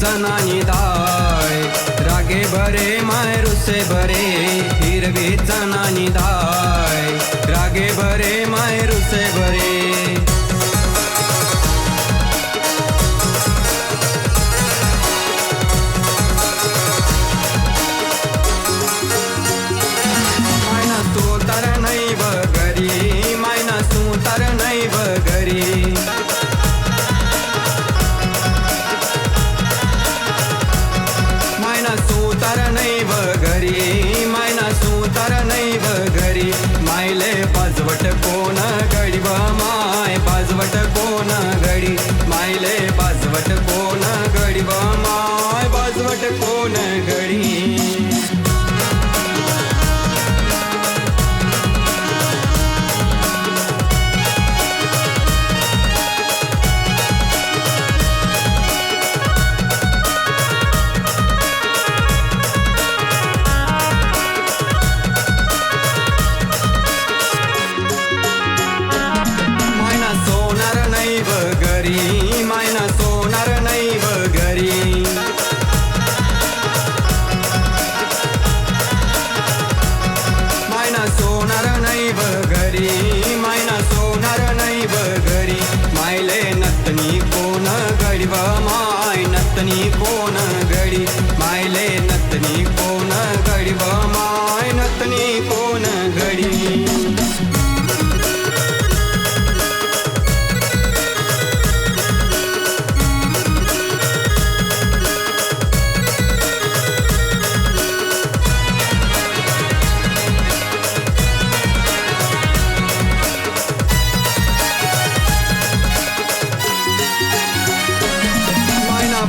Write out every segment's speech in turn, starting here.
जनानी दाय रागे भरे माय रुसे भरे हिरवी जनानी दाय रागे भरे माय रुसे भरे मायले बाजवट कोण गडी व माय बाजवट कोण गडी मायले बाजवट कोण गडी व माय बाजवट कोण गडी मायना सोनार नाही व घरी मायना सोनार नाही व घरी मायना सोनार नाही व घरी मायले नतनी कोण गडी व माय नतनी कोण गडी मायले नतनी कोण गडी व माय नतनी कोण गडी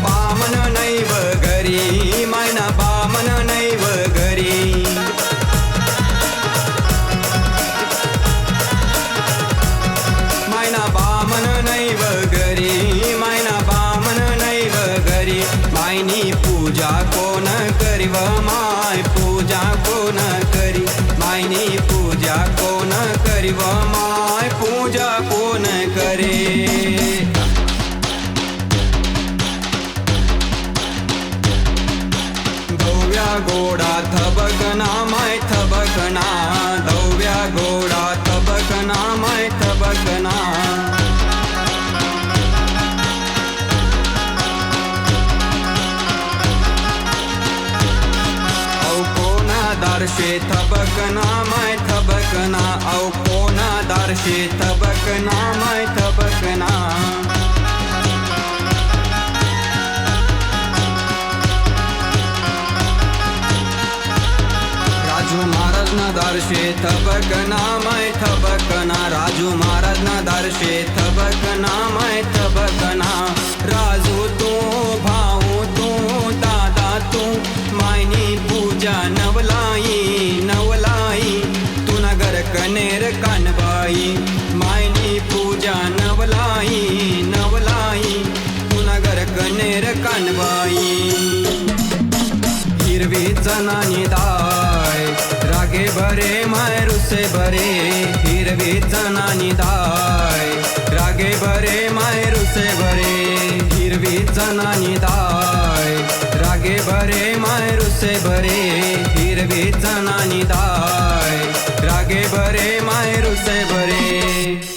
बामन नाही व घरी मायना बामन नाही व घरी मायना बामन नाही व घरी मायना बामन नाही व घरी मायनी पूजा कोण करी व माय पूजा कोण करी मायनी पूजा कोण करी व माय पूजा कोण करे गोडा थबकना माय थबकना धव्या गोडा थबकना माय थबकना औ कोना दारशे थबकना माय थबकना औ कोना दारशे थबकना माय थबकना राजू महाराज ना दारशे थबकना माय थबकना राजू महाराज ना दारशे थबकना माय थबकना राजू तू भाऊ तू दादा तू मायनी पूजा नवलाई नवलाई तू नगर कनेर कानबाई मायनी पूजा नवलाई नवलाई तू नगर कनेर कानबाई हिरवी जनानी दाय रागे भरे माय रुसे भरे हिरवी जनानी दाय रागे भरे माय रुसे भरे हिरवी जनानी दाय रागे भरे माय रुसे भरे हिरवी जनानी दाय रागे भरे माय रुसे भरे